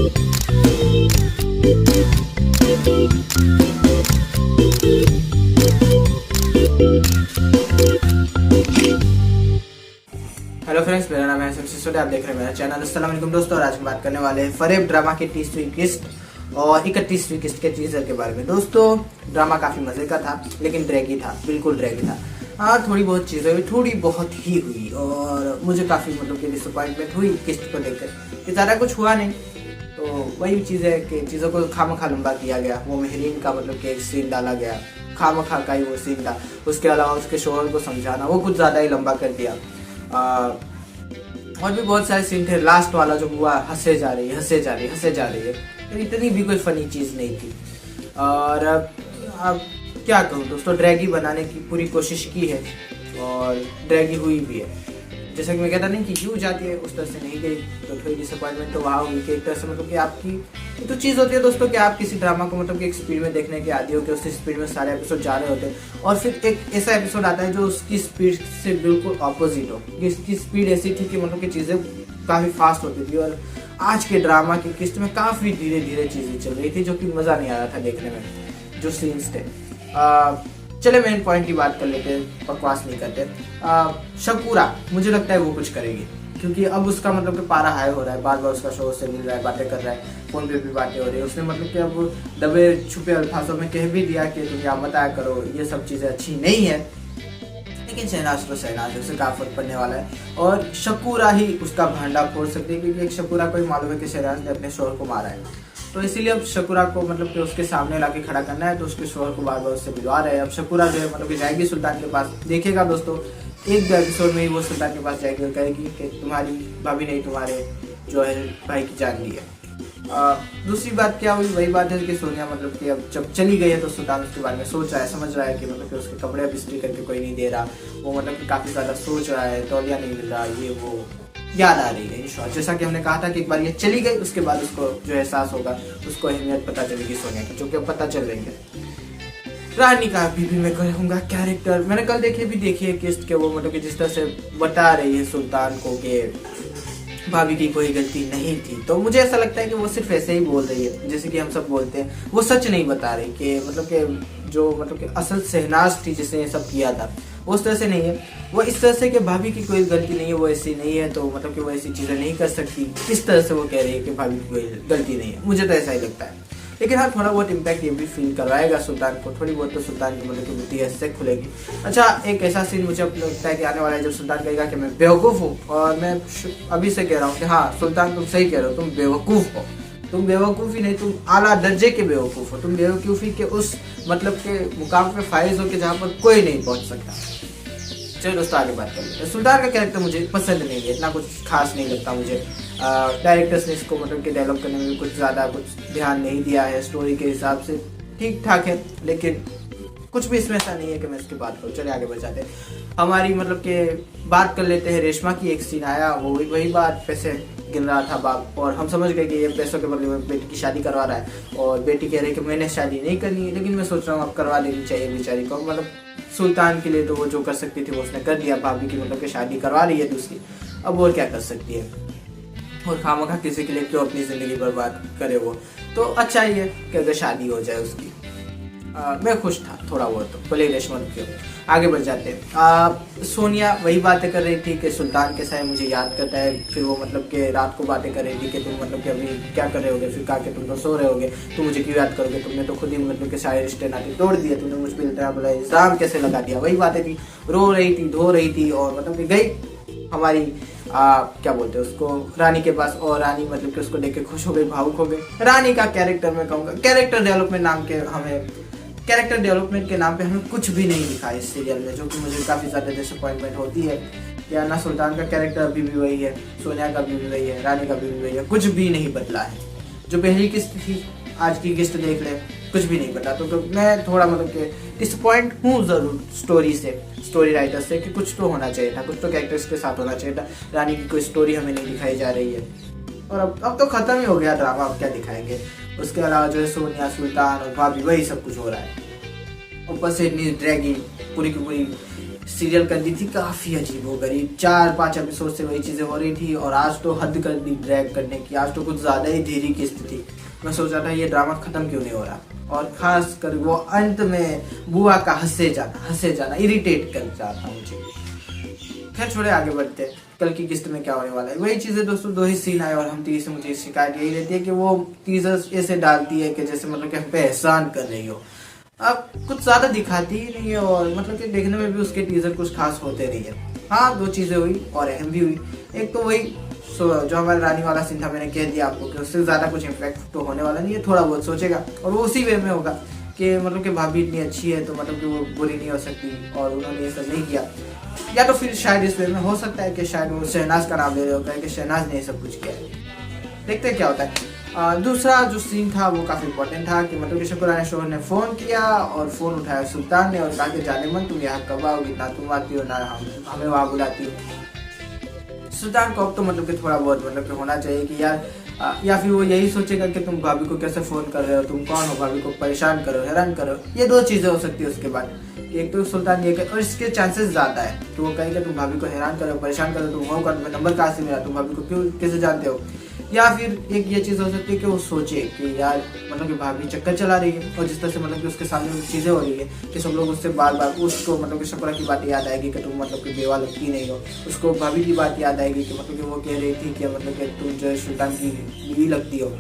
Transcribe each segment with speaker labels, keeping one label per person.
Speaker 1: Hello friends, मेरा नाम है सिसोदिया। आप देख रहे हैं मेरा चैनल। अस्सलाम वालेकुम दोस्तों। और आज हम बात करने वाले हैं फरेब ड्रामा के 30वीं किस्त और 31वीं किस्त के टीजर के बारे में। दोस्तों, ड्रामा काफी मजे का था, लेकिन ड्रैगी था, बिल्कुल ड्रैगी था। हाँ, थोड़ी बहुत चीजें हुई, थोड़ी बहुत ही हुई, और मुझे काफी मतलब कि डिसअपॉइंटमेंट हुई किस्त को देखकर कि ज़्यादा कुछ हुआ नहीं। तो वही चीज़ है कि चीज़ों को खामखा लंबा किया गया। वो मेहरीन का मतलब कि एक सीन डाला गया, खामखा का ही वो सीन था। उसके अलावा उसके शोहर को समझाना, वो कुछ ज़्यादा ही लंबा कर दिया। और भी बहुत सारे सीन थे। लास्ट वाला जो हुआ, हंसे जा रही है, तो इतनी भी कोई फनी चीज़ नहीं थी। और अब क्या कहूँ दोस्तों, ड्रैगी बनाने की पूरी कोशिश की है और ड्रैगी हुई भी है। जैसा कि मैं कहता नहीं कि यूँ जाती है, उस तरह से नहीं गई, तो थोड़ी डिसअपॉइंटमेंट तो वहाँ हुई कि एक तरह से मतलब कि आपकी तो चीज़ होती है दोस्तों कि आप किसी ड्रामा को मतलब कि एक स्पीड में देखने के आदी हो कि उसी स्पीड में सारे एपिसोड जा रहे होते हैं, और फिर एक ऐसा एपिसोड आता है जो उसकी स्पीड से बिल्कुल ऑपोजिट हो। इसकी स्पीड ऐसी थी कि मतलब कि चीज़ें काफ़ी फास्ट होती थी, और आज के ड्रामा की किस्त में काफ़ी धीरे धीरे चीज़ें चल रही थी, जो कि मज़ा नहीं आ रहा था देखने में, जो सीन्स थे। चले मेन पॉइंट की बात कर लेते हैं, बकवास नहीं करते। शकूरा, मुझे लगता है वो कुछ करेगी, क्योंकि अब उसका मतलब कि पारा हाई हो रहा है, बार बार उसका शो से मिल रहा है, बातें कर रहा है, फोन पे भी बातें हो रही है। उसने मतलब कि अब दबे छुपे अल्फाजों में कह भी दिया कि तुम यहाँ बताया करो, ये सब चीज़ें अच्छी नहीं है। लेकिन शहनाज तो शहनाज है, उसे क्या फर्क पड़ने वाला है। और शकूरा ही उसका भांडा फोड़ सकती है, क्योंकि एक शकूरा को ही मालूम है कि शहनाज ने अपने शोहर को मारा है। तो इसीलिए अब शकूरा को मतलब कि उसके सामने लाके खड़ा करना है, तो उसके शोहर को बार बार उससे मिलवा रहे हैं। अब शकूरा जो है मतलब कि जाएगी सुल्तान के पास, देखेगा दोस्तों एक एपिसोड में ही वो सुल्तान के पास जाएगी और कहेगी कि तुम्हारी भाभी नहीं, तुम्हारे जो है भाई की जान ली है। दूसरी बात क्या हुई, वही बात है कि सोनिया मतलब कि अब जब चली गई है तो सुल्तान उसके बारे में सोच रहा है, समझ रहा है कि मतलब कि उसके कपड़े अब इस्त्री करके कोई नहीं दे रहा। वो मतलब कि काफ़ी ज़्यादा सोच रहा है, तौलिया नहीं मिल रहा, ये वो याद आ रही है। इन शॉर्ट, जैसा कि हमने कहा था कि एक बार ये चली गई, उसके बाद उसको जो एहसास होगा, उसको अहमियत पता चलेगी सोनिया की, जो कि अब पता चल रही है। रानी का भी मैं कहूँगा कैरेक्टर, मैंने कल देखी है किस्त के, वो मतलब कि जिस तरह से बता रही है सुल्तान को कि भाभी की कोई गलती नहीं थी, तो मुझे ऐसा लगता है कि वो सिर्फ ऐसे ही बोल रही है, जैसे कि हम सब बोलते हैं। वो सच नहीं बता रही कि मतलब कि जो मतलब कि असल शहनाज थी जिसने ये सब किया था, वो उस तरह से नहीं है। वो इस तरह से कि भाभी की कोई गलती नहीं है, वो ऐसी नहीं है, तो मतलब कि वो ऐसी चीज़ें नहीं कर सकती, इस तरह से वो कह रही है कि भाभी की कोई गलती नहीं है। मुझे तो ऐसा ही लगता है। लेकिन हाँ, थोड़ा बहुत इम्पैक्ट ये भी फील करवाएगा सुल्तान को, थोड़ी बहुत तो सुल्तान की मतलब की बुद्धि इससे खुलेगी। अच्छा, एक ऐसा सीन मुझे लगता है कि आने वाला है जब सुल्तान कहेगा कि मैं बेवकूफ़ हूँ, और मैं अभी से कह रहा हूँ कि हाँ सुल्तान तुम सही कह रहे हो, तुम बेवकूफ़ हो। तुम बेवकूफ़ी नहीं, तुम आला दर्जे के बेवकूफ़ हो। तुम बेवकूफ़ी के उस मतलब के मुकाम पे फाइज हो कि जहाँ पर कोई नहीं पहुँच सकता। चलो दोस्तों, आगे बात कर लेते हैं। सुल्तान का कैरेक्टर मुझे पसंद नहीं है, इतना कुछ खास नहीं लगता मुझे। डायरेक्टर्स ने इसको मतलब कि डेवलप करने में भी कुछ ज़्यादा कुछ ध्यान नहीं दिया है। स्टोरी के हिसाब से ठीक ठाक है, लेकिन कुछ भी इसमें ऐसा नहीं है कि मैं इसकी बात करूँ। चलिए आगे बढ़ जाते हैं। हमारी मतलब कि बात कर लेते हैं रेशमा की। एक सीन आया, वो वही बात, पैसे गिन रहा था बाप, और हम समझ गए कि ये पैसों के बदले में बेटी की शादी करवा रहा है, और बेटी कह रही है कि मैंने शादी नहीं करनी है, लेकिन मैं सोच रहा हूँ अब करवा देनी चाहिए बेचारी को। मतलब सुल्तान के लिए तो वो जो कर सकती थी वो उसने कर दिया, भाभी की मतलब कि शादी करवा रही है दूसरी, अब और क्या कर सकती है। और खामखा किसी के लिए क्यों अपनी ज़िंदगी बर्बाद करे वो। तो अच्छा ही है कि अगर शादी हो जाए उसकी। मैं खुश था थोड़ा बहुत, तो भले रेशमा क्यों। आगे बढ़ जाते हैं। सोनिया वही बातें कर रही थी कि सुल्तान कैसा है, मुझे याद करता है। फिर वो मतलब कि रात को बातें कर रही थी कि तुम मतलब कि अभी क्या कर रहे होगे। फिर कहा कि तुम तो सो रहे होगे, तुम मुझे क्यों याद करोगे, तुमने तो खुद ही मतलब कि सारे रिश्ते नाते तोड़ दिए, तुमने मुझ पर इतना बड़ा इल्ज़ाम कैसे लगा दिया। वही बातें थी, रो रही थी, धो रही थी, और मतलब कि गई हमारी क्या बोलते हैं उसको, रानी के पास। और रानी मतलब कि उसको देख के खुश हो गई, भावुक हो गई। रानी का कैरेक्टर मैं कहूँगा, कैरेक्टर डेवलपमेंट के नाम पे हमें कुछ भी नहीं दिखा इस सीरियल में, जो कि मुझे काफ़ी ज़्यादा डिसअपॉइंटमेंट होती है। या ना सुल्तान का कैरेक्टर अभी भी वही है, सोनिया का भी वही है, रानी का भी वही है, कुछ भी नहीं बदला है। जो पहली किस्त थी, आज की किस्त देख ले, कुछ भी नहीं बदला। तो मैं थोड़ा मतलब कि डिसअपॉइंट हूँ ज़रूर स्टोरी राइटर से, कि कुछ तो होना चाहिए था, कुछ तो कैरेक्टर्स के साथ होना चाहिए था। रानी की कोई स्टोरी हमें नहीं दिखाई जा रही है, और अब तो ख़त्म ही हो गया ड्रामा, अब क्या दिखाएंगे। उसके अलावा जो है सोनिया, सुल्तान और भाभी, वही सब कुछ हो रहा है। ऊपर से इतनी ड्रैगी, पूरी की पूरी सीरियल कर दी थी काफी अजीब हो गरीब। 4-5 एपिसोड से वही चीजें हो रही थी और आज तो हद कर दी ड्रैग करने की। आज तो कुछ ज्यादा ही धीरे किस्त थी। मैं सोचा था ये ड्रामा खत्म क्यों नहीं हो रहा, और खास कर वो अंत में बुआ का हंसे जाना इरिटेट कर जाता मुझे। खैर छोड़े, आगे बढ़ते हैं। कल की किस्त में क्या होने वाला है। वही चीजें दोस्तों, 2 ही सीन आए और हम 30 से मुझे शिकायत यही रहती है कि वो टीजर्स ऐसे डालती है कि जैसे मतलब कि हम पे एहसान कर रही हो। अब कुछ ज्यादा दिखाती ही नहीं है और मतलब कि देखने में भी उसके टीजर कुछ खास होते नहीं है। हाँ 2 चीजें हुई और अहम भी हुई। एक तो वही जो हमारे रानी वाला सीन था, मैंने कह दिया आपको कि उससे ज्यादा कुछ इम्पैक्ट तो होने वाला नहीं है। थोड़ा बहुत सोचेगा और वो उसी वे में होगा कि मतलब कि भाभी इतनी अच्छी है तो मतलब कि वो बुरी नहीं हो सकती और उन्होंने ये सब नहीं किया। या तो फिर शायद इस वे में हो सकता है कि शायद वो शहनाज का नाम ले रहे होगा कि शहनाज ने ये सब कुछ किया है। देखते हैं क्या होता है। दूसरा जो सीन था वो काफी इंपॉर्टेंट था कि मतलब कि शुक्राना शोहर ने फोन किया और फोन उठाया सुल्तान ने और कहा कि जाने मन तुम यहाँ कब आओगी, ना तुम आती हो ना हमें वहाँ बुलाती हो। सुल्तान को अब तो मतलब कि थोड़ा बहुत मतलब कि होना चाहिए कि यार या फिर वो यही सोचेगा कि तुम भाभी को कैसे फोन कर रहे हो, तुम कौन हो, भाभी को परेशान करो, हैरान करो। ये 2 चीजें हो सकती है उसके बाद। एक तो सुल्तान ये और इसके चांसेस ज्यादा है तो वो कहेगा तुम भाभी को हैरान करो, परेशान करो, तुम हो कर नंबर कहाँ से मिला, तुम भाभी को क्यों कैसे जानते हो। या फिर एक ये चीज़ हो सकती है कि वो सोचे कि यार मतलब कि भाभी चक्कर चला रही है और जिस तरह से मतलब कि उसके सामने चीज़ें हो रही है कि सब लोग उससे बार बार उसको मतलब कि शुक्रा की बात याद आएगी कि तुम मतलब कि बेवा लगती नहीं हो, उसको भाभी की बात याद आएगी कि मतलब कि वो कह रही थी कि मतलब कि तुम जो सुल्तान की बीवी लगती हो।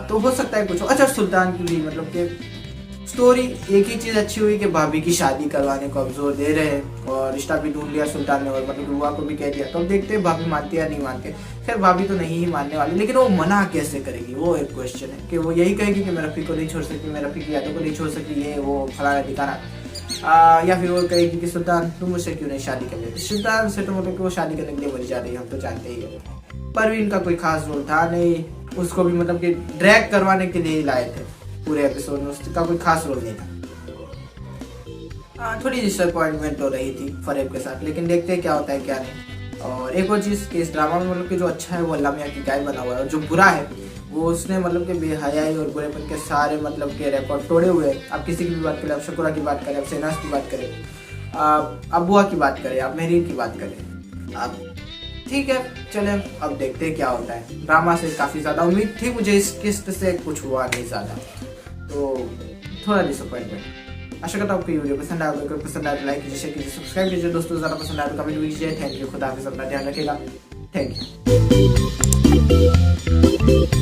Speaker 1: तो हो सकता है कुछ। अच्छा सुल्तान की भी मतलब कि स्टोरी एक ही चीज अच्छी हुई कि भाभी की शादी करवाने को अब जोर दे रहे हैं और रिश्ता भी ढूंढ लिया सुल्तान ने और मतलब बुआ को भी कह दिया। तो अब देखते हैं भाभी मानती है या नहीं मानते। खैर भाभी तो नहीं ही मानने वाली, लेकिन वो मना कैसे करेगी वो एक क्वेश्चन है कि वो यही कहेगी कि मैं रफ़ी को नहीं छोड़ सकती, मैं रफ़ी की यादों को नहीं छोड़ सकती, ये वो फलाना ठिकाना। या फिर वो कहेगी कि सुल्तान तुम मुझसे क्यों नहीं शादी कर लेते। सुल्तान से तो मतलब कि वो शादी करने के लिए मरी जा रही है, हम तो जानते ही है। परवीन का कोई खास रोल था नहीं, उसको भी मतलब कि ड्रैग करवाने के लिए ही लाए थे पूरे एपिसोड में, उसका कोई खास रोल नहीं था। थोड़ी डिसअपॉइंटमेंट हो रही थी फरेब के साथ, लेकिन देखते हैं क्या होता है क्या नहीं। और एक और चीज़ कि इस ड्रामा में मतलब कि जो अच्छा है वो अल्लाह मियां की गाय बना हुआ है और जो बुरा है वो उसने मतलब कि बेहयाई और बुरेपन के सारे मतलब के रिकॉर्ड तोड़े हुए हैं। आप किसी की भी बात करें, आप शुक्रा की बात करें, आप शहनाज की बात करें, आप बुआ की बात करें, आप मेहरीन की बात करें, आप ठीक है चलें अब देखते हैं क्या होता है। ड्रामा से काफ़ी ज़्यादा उम्मीद थी मुझे, इस किस्त से कुछ हुआ नहीं ज़्यादा, तो थोड़ा डिसअपॉइंटमेंट। आशा करता हूँ आपको वीडियो पसंद आएगा। अगर पसंद आए तो लाइक कीजिए, शेयर कीजिए, सब्सक्राइब कीजिए। दोस्तों ज़्यादा पसंद आए तो कमेंट कीजिए। थैंक यू, खुदा हाफिज़, अपना ध्यान रखिएगा। Thank you.